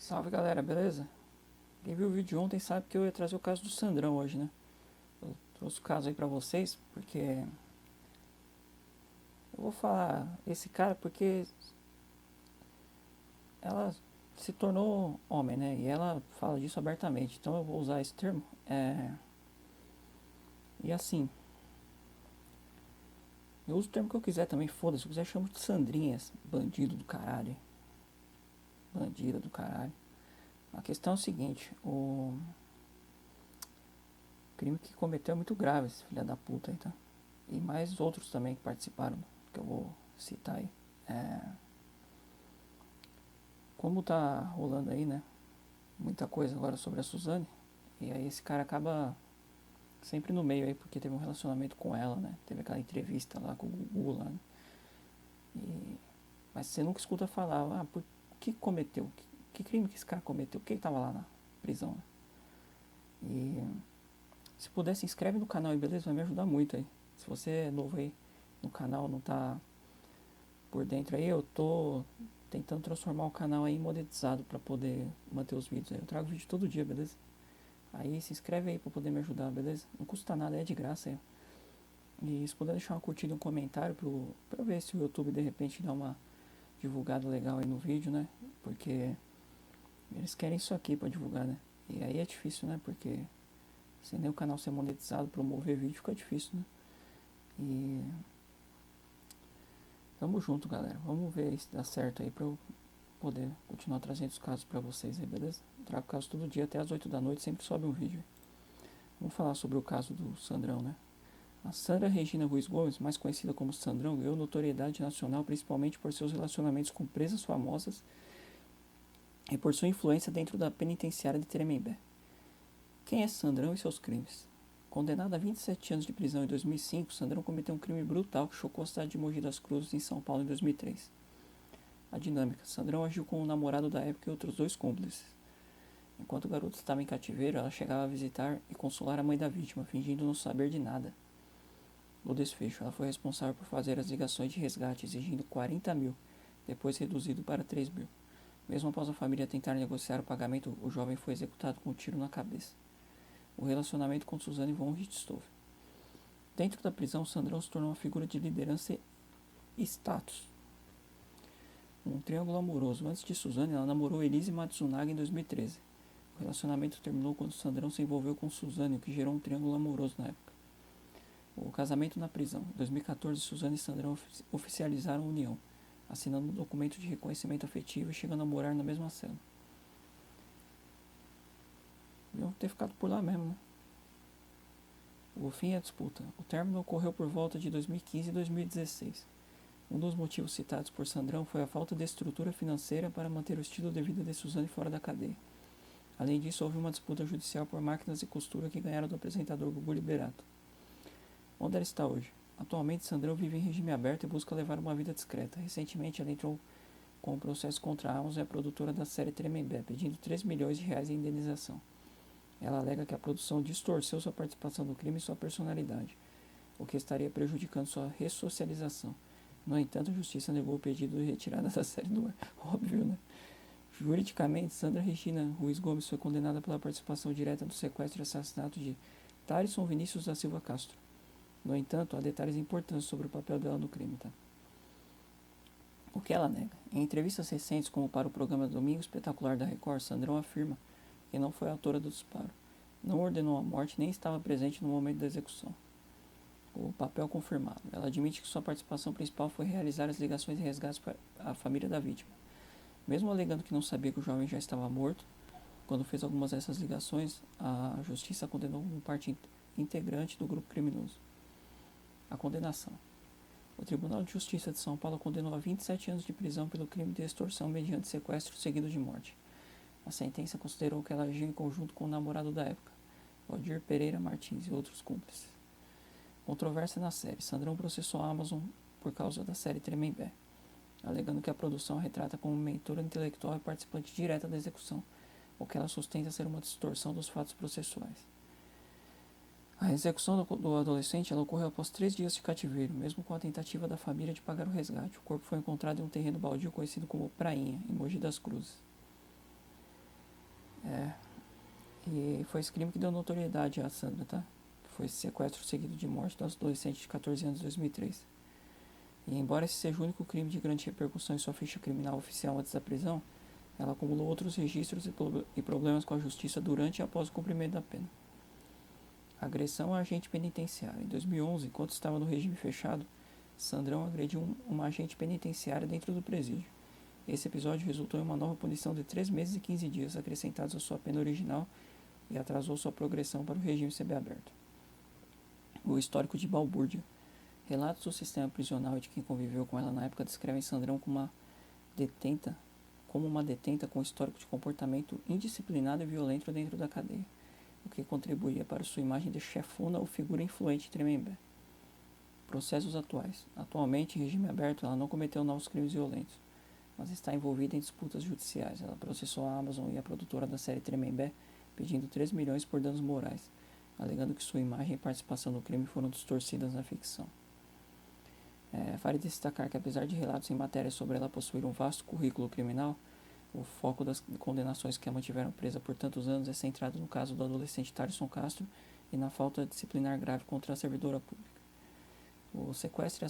Salve galera, beleza? Quem viu o vídeo de ontem sabe que eu ia trazer o caso do Sandrão hoje, né? Eu trouxe o caso aí pra vocês porque eu vou falar esse cara porque ela se tornou homem, né? E ela fala disso abertamente, então eu vou usar esse termo. E assim, eu uso o termo que eu quiser também, foda-se, se eu quiser chamo de Sandrinhas, bandido do caralho, bandida do caralho. A questão é o seguinte, o crime que cometeu é muito grave, esse filho da puta aí, tá? E mais outros também que participaram, que eu vou citar aí. É, como tá rolando aí, né? Muita coisa agora sobre a Suzane. E aí esse cara acaba sempre no meio aí, porque teve um relacionamento com ela, né? Teve aquela entrevista lá com o Gugu lá. Né? E, mas você nunca escuta falar, por que cometeu? Que crime que esse cara cometeu? Por que ele tava lá na prisão? Né? E se puder, se inscreve no canal aí, beleza? Vai me ajudar muito aí. Se você é novo aí no canal, não tá por dentro aí, eu tô tentando transformar o canal aí em monetizado para poder manter os vídeos aí. Eu trago vídeo todo dia, beleza? Aí se inscreve aí para poder me ajudar, beleza? Não custa nada, é de graça aí. E se puder deixar uma curtida e um comentário pra ver se o YouTube de repente dá uma divulgada legal aí no vídeo, né? Porque eles querem isso aqui para divulgar, né? E aí é difícil, né? Porque sem nem o canal ser monetizado, promover vídeo fica difícil, né? E tamo junto, galera. Vamos ver se dá certo aí pra eu poder continuar trazendo os casos pra vocês aí, beleza? Eu trago casos todo dia até as 8 da noite, sempre sobe um vídeo. Vamos falar sobre o caso do Sandrão, né? A Sandra Regina Ruiz Gomes, mais conhecida como Sandrão, ganhou notoriedade nacional principalmente por seus relacionamentos com presas famosas e por sua influência dentro da penitenciária de Tremembé. Quem é Sandrão e seus crimes? Condenado a 27 anos de prisão em 2005, Sandrão cometeu um crime brutal que chocou a cidade de Mogi das Cruzes, em São Paulo, em 2003. A dinâmica. Sandrão agiu com o namorado da época e outros dois cúmplices. Enquanto o garoto estava em cativeiro, ela chegava a visitar e consolar a mãe da vítima, fingindo não saber de nada. No desfecho, ela foi responsável por fazer as ligações de resgate, exigindo 40 mil, depois reduzido para 3 mil. Mesmo após a família tentar negociar o pagamento, o jovem foi executado com um tiro na cabeça. O relacionamento com Suzane von Richthofen. Dentro da prisão, Sandrão se tornou uma figura de liderança e status. Um triângulo amoroso. Antes de Suzane, ela namorou Elise Matsunaga em 2013. O relacionamento terminou quando Sandrão se envolveu com Suzane, o que gerou um triângulo amoroso na época. O casamento na prisão. Em 2014, Suzane e Sandrão oficializaram a união, assinando um documento de reconhecimento afetivo e chegando a morar na mesma cela. Deviam ter ficado por lá mesmo, né? O fim é a disputa. O término ocorreu por volta de 2015 e 2016. Um dos motivos citados por Sandrão foi a falta de estrutura financeira para manter o estilo de vida de Suzane fora da cadeia. Além disso, houve uma disputa judicial por máquinas de costura que ganharam do apresentador Gugu Liberato. Onde ela está hoje? Atualmente, Sandrão vive em regime aberto e busca levar uma vida discreta. Recentemente, ela entrou com um processo contra a Amazon e a produtora da série Tremembé, pedindo 3 milhões de reais em indenização. Ela alega que a produção distorceu sua participação no crime e sua personalidade, o que estaria prejudicando sua ressocialização. No entanto, a justiça negou o pedido de retirada da série do ar. Óbvio, né? Juridicamente, Sandra Regina Ruiz Gomes foi condenada pela participação direta no sequestro e assassinato de Tarisson Vinícius da Silva Castro. No entanto, há detalhes importantes sobre o papel dela no crime, tá? O que ela nega? Em entrevistas recentes, como para o programa Domingo Espetacular da Record, Sandrão afirma que não foi a autora do disparo, não ordenou a morte nem estava presente no momento da execução. O papel confirmado. Ela admite que sua participação principal foi realizar as ligações de resgate para a família da vítima. Mesmo alegando que não sabia que o jovem já estava morto, quando fez algumas dessas ligações, a justiça a condenou como parte integrante do grupo criminoso. A condenação. O Tribunal de Justiça de São Paulo condenou a 27 anos de prisão pelo crime de extorsão mediante sequestro seguido de morte. A sentença considerou que ela agiu em conjunto com o namorado da época, Valdir Pereira Martins, e outros cúmplices. Controvérsia na série. Sandrão processou a Amazon por causa da série Tremembé, alegando que a produção a retrata como mentora intelectual e participante direta da execução, o que ela sustenta ser uma distorção dos fatos processuais. A execução do adolescente ela ocorreu após 3 dias de cativeiro, mesmo com a tentativa da família de pagar o resgate. O corpo foi encontrado em um terreno baldio conhecido como Prainha, em Mogi das Cruzes. E foi esse crime que deu notoriedade a Sandra, tá? Que foi esse sequestro seguido de morte do adolescente de 14 anos em 2003. E embora esse seja o único crime de grande repercussão em sua ficha criminal oficial antes da prisão, ela acumulou outros registros e problemas com a justiça durante e após o cumprimento da pena. Agressão a agente penitenciário. Em 2011, enquanto estava no regime fechado, Sandrão agrediu uma agente penitenciária dentro do presídio. Esse episódio resultou em uma nova punição de 3 meses e 15 dias acrescentados à sua pena original e atrasou sua progressão para o regime semiaberto. O histórico de Balbúrdia. Relatos do sistema prisional e de quem conviveu com ela na época descrevem Sandrão como uma detenta com histórico de comportamento indisciplinado e violento dentro da cadeia, o que contribuía para sua imagem de chefona ou figura influente em Tremembé. Processos atuais. Atualmente, em regime aberto, ela não cometeu novos crimes violentos, mas está envolvida em disputas judiciais. Ela processou a Amazon e a produtora da série Tremembé, pedindo 3 milhões por danos morais, alegando que sua imagem e participação no crime foram distorcidas na ficção. Vale destacar que, apesar de relatos em matéria sobre ela possuir um vasto currículo criminal, o foco das condenações que a mantiveram presa por tantos anos é centrado no caso do adolescente Tarisson Castro e na falta disciplinar grave contra a servidora pública. O sequestro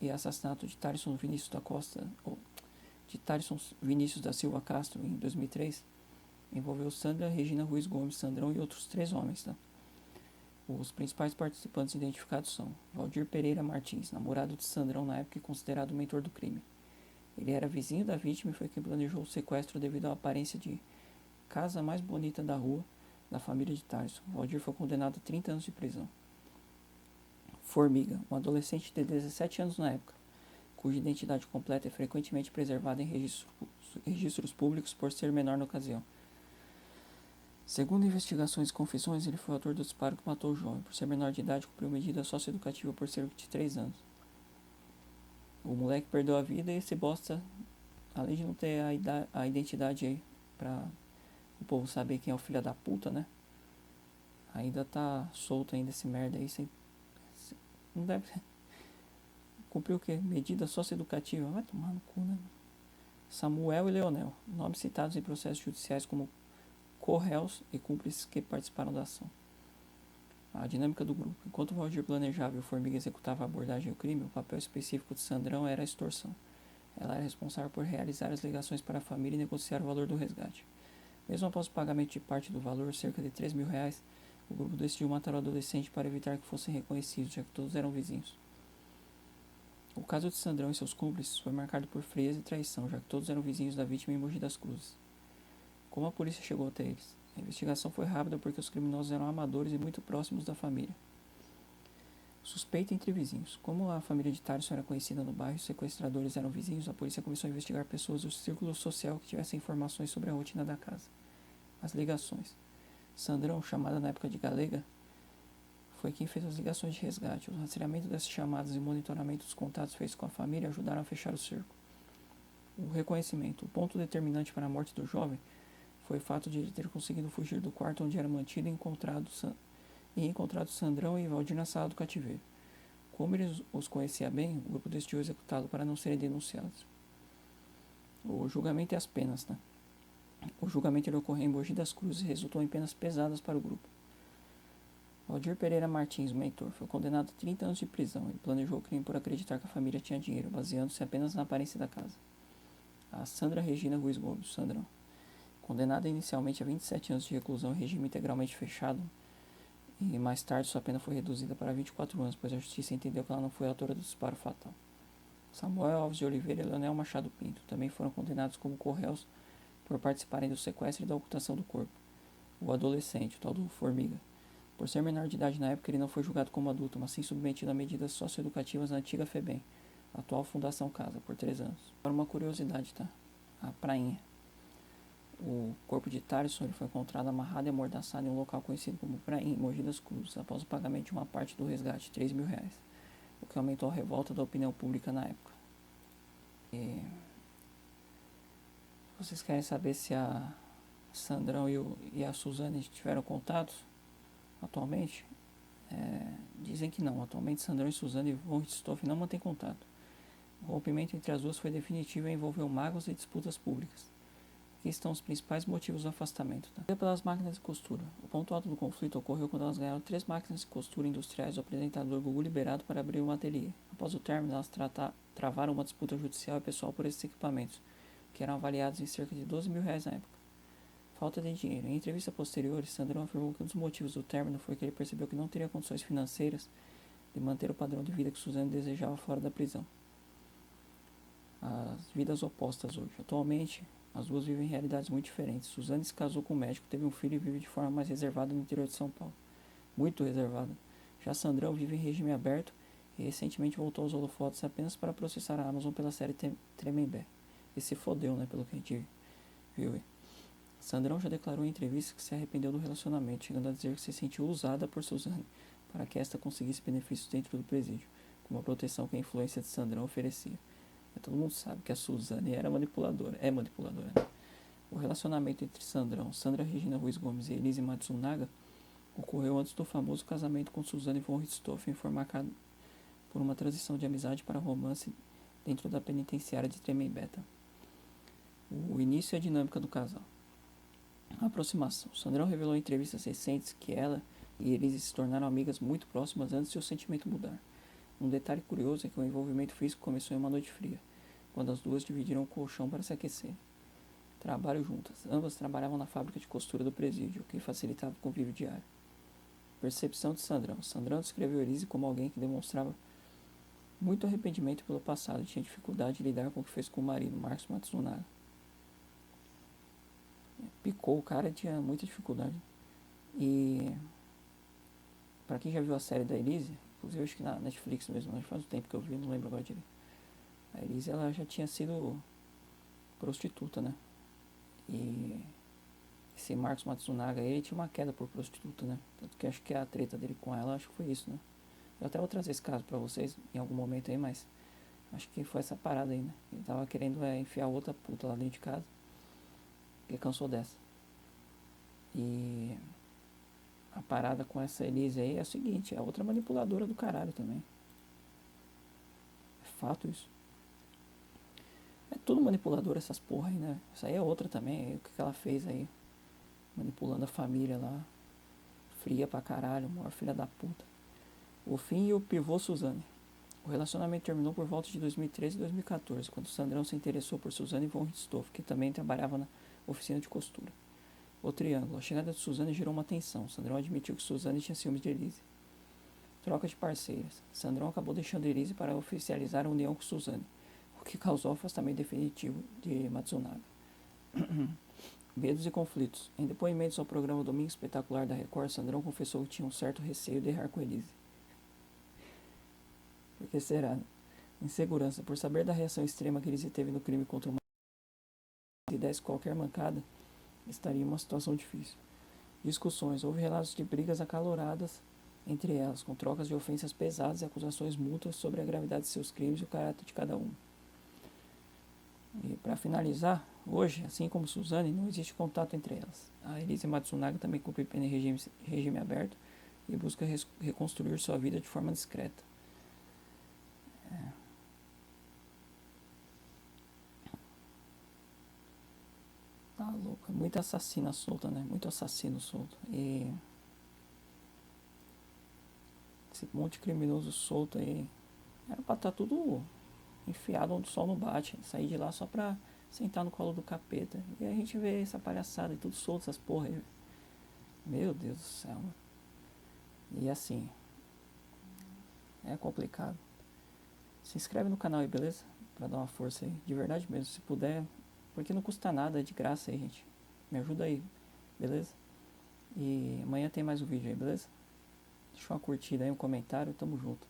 e assassinato de Tarisson Vinícius da Silva Castro em 2003 envolveu Sandra Regina Ruiz Gomes Sandrão e outros 3 homens. Tá? Os principais participantes identificados são Valdir Pereira Martins, namorado de Sandrão na época e considerado o mentor do crime. Ele era vizinho da vítima e foi quem planejou o sequestro devido à aparência de casa mais bonita da rua da família de Tarisson. Valdir foi condenado a 30 anos de prisão. Formiga, um adolescente de 17 anos na época, cuja identidade completa é frequentemente preservada em registros públicos por ser menor na ocasião. Segundo investigações e confissões, ele foi o autor do disparo que matou o jovem. Por ser menor de idade, cumpriu medida socioeducativa por cerca de 3 anos. O moleque perdeu a vida e esse bosta, além de não ter a identidade aí pra o povo saber quem é o filho da puta, né? Ainda tá solto ainda esse merda aí, não deve cumpriu o quê? Medida socioeducativa. Vai tomar no cu, né? Samuel e Leonel, nomes citados em processos judiciais como co-réus e cúmplices que participaram da ação. A dinâmica do grupo. Enquanto o Valdir planejava e o Formiga executava a abordagem ao crime, o papel específico de Sandrão era a extorsão. Ela era responsável por realizar as ligações para a família e negociar o valor do resgate. Mesmo após o pagamento de parte do valor, cerca de 3 mil reais, o grupo decidiu matar o adolescente para evitar que fossem reconhecidos, já que todos eram vizinhos. O caso de Sandrão e seus cúmplices foi marcado por frieza e traição, já que todos eram vizinhos da vítima em Mogi das Cruzes. Como a polícia chegou até eles? A investigação foi rápida porque os criminosos eram amadores e muito próximos da família. Suspeita entre vizinhos. Como a família de Tarisson era conhecida no bairro e os sequestradores eram vizinhos, a polícia começou a investigar pessoas do círculo social que tivessem informações sobre a rotina da casa. As ligações. Sandrão, chamada na época de Galega, foi quem fez as ligações de resgate. O rastreamento dessas chamadas e monitoramento dos contatos feitos com a família ajudaram a fechar o cerco. O reconhecimento. O ponto determinante para a morte do jovem foi o fato de ele ter conseguido fugir do quarto onde era mantido e encontrado Sandrão e Valdir na sala do cativeiro. Como ele os conhecia bem, o grupo decidiu executá-lo para não serem denunciados. O julgamento e as penas. Né? O julgamento ocorreu em Mogi das Cruzes e resultou em penas pesadas para o grupo. Valdir Pereira Martins, o mentor, foi condenado a 30 anos de prisão. Ele planejou o crime por acreditar que a família tinha dinheiro, baseando-se apenas na aparência da casa. A Sandra Regina Ruiz Gomes, Sandrão, condenada inicialmente a 27 anos de reclusão em regime integralmente fechado, e mais tarde sua pena foi reduzida para 24 anos, pois a justiça entendeu que ela não foi a autora do disparo fatal. Samuel Alves de Oliveira e Leonel Machado Pinto também foram condenados como co-réus por participarem do sequestro e da ocultação do corpo. O adolescente, o tal do Formiga, por ser menor de idade na época, ele não foi julgado como adulto, mas sim submetido a medidas socioeducativas na antiga FEBEM, a atual Fundação Casa, por 3 anos. Agora uma curiosidade, tá? A prainha. O corpo de Tarisson ele foi encontrado amarrado e amordaçado em um local conhecido como Prainha, em Mogi das Cruzes, após o pagamento de uma parte do resgate, 3 mil reais, o que aumentou a revolta da opinião pública na época. E vocês querem saber se a Sandrão e a Suzane tiveram contatos atualmente? Dizem que não. Atualmente Sandrão e Suzane von Richthofen não mantêm contato. O rompimento entre as duas foi definitivo e envolveu mágoas e disputas públicas, aqui estão os principais motivos do afastamento. Tá? Pelas máquinas de costura. O ponto alto do conflito ocorreu quando elas ganharam 3 máquinas de costura industriais do apresentador Gugu liberado para abrir um ateliê. Após o término, elas travaram uma disputa judicial e pessoal por esses equipamentos, que eram avaliados em cerca de R$ 12.000 na época. Falta de dinheiro. Em entrevista posterior, Sandrão afirmou que um dos motivos do término foi que ele percebeu que não teria condições financeiras de manter o padrão de vida que Suzane desejava fora da prisão. As vidas opostas hoje. Atualmente, as duas vivem realidades muito diferentes. Suzane se casou com um médico, teve um filho e vive de forma mais reservada no interior de São Paulo. Muito reservada. Já Sandrão vive em regime aberto e recentemente voltou aos holofotes apenas para processar a Amazon pela série Tremembé. E se fodeu, né, pelo que a gente viu. Sandrão já declarou em entrevista que se arrependeu do relacionamento, chegando a dizer que se sentiu usada por Suzane para que esta conseguisse benefícios dentro do presídio, como a proteção que a influência de Sandrão oferecia. Todo mundo sabe que a Suzane era manipuladora, é manipuladora. Né? O relacionamento entre Sandrão, Sandra Regina Ruiz Gomes e Elise Matsunaga ocorreu antes do famoso casamento com Suzane von Richthofen, marcado por uma transição de amizade para romance dentro da penitenciária de Tremembé. O início e a dinâmica do casal. A aproximação. Sandrão revelou em entrevistas recentes que ela e Elise se tornaram amigas muito próximas antes de o sentimento mudar. Um detalhe curioso é que o envolvimento físico começou em uma noite fria, quando as duas dividiram um colchão para se aquecer. Trabalho juntas. Ambas trabalhavam na fábrica de costura do presídio, o que facilitava o convívio diário. Percepção de Sandrão. Sandrão descreveu Elise como alguém que demonstrava muito arrependimento pelo passado e tinha dificuldade de lidar com o que fez com o marido, Marcos Matsunaga. Picou, o cara tinha muita dificuldade. E para quem já viu a série da Elise, inclusive acho que na Netflix mesmo, mas faz um tempo que eu vi, não lembro agora direito. A Elise, ela já tinha sido prostituta, né? E esse Marcos Matsunaga, ele tinha uma queda por prostituta, né? Tanto que acho que a treta dele com ela, acho que foi isso, né? Eu até vou trazer esse caso pra vocês em algum momento aí, mas acho que foi essa parada aí, né? Ele tava querendo enfiar outra puta lá dentro de casa, porque cansou dessa. E a parada com essa Elise aí é o seguinte, é outra manipuladora do caralho também. É fato isso. É tudo manipulador essas porra aí, né? Isso aí é outra também, o que ela fez aí. Manipulando a família lá. Fria pra caralho, maior filha da puta. O fim e o pivô Suzane. O relacionamento terminou por volta de 2013 e 2014, quando Sandrão se interessou por Suzane von Richthofen, que também trabalhava na oficina de costura. O triângulo. A chegada de Suzane gerou uma tensão. Sandrão admitiu que Suzane tinha ciúmes de Elise. Troca de parceiras. Sandrão acabou deixando Elise para oficializar a união com Suzane, o que causou o afastamento definitivo de Matsunaga. Medos e conflitos. Em depoimentos ao programa Domingo Espetacular da Record, Sandrão confessou que tinha um certo receio de errar com Elise. Por que será? Insegurança. Por saber da reação extrema que Elise teve no crime contra uma se desse qualquer mancada, estaria em uma situação difícil. Discussões. Houve relatos de brigas acaloradas entre elas, com trocas de ofensas pesadas e acusações mútuas sobre a gravidade de seus crimes e o caráter de cada um. E para finalizar, hoje, assim como Suzane, não existe contato entre elas. A Elise Matsunaga também cumpre pena em regime aberto e busca reconstruir sua vida de forma discreta. Tá louco, muita assassina solta, né? Muito assassino solto. E esse monte de criminoso solto aí era pra estar tudo enfiado onde o sol não bate. Sair de lá só pra sentar no colo do capeta. E aí a gente vê essa palhaçada e tudo solto, essas porra aí. Meu Deus do céu, mano. E assim, é complicado. Se inscreve no canal aí, beleza? Pra dar uma força aí, de verdade mesmo, se puder. Porque não custa nada, é de graça aí, gente. Me ajuda aí, beleza? E amanhã tem mais um vídeo aí, beleza? Deixa uma curtida aí, um comentário, tamo junto.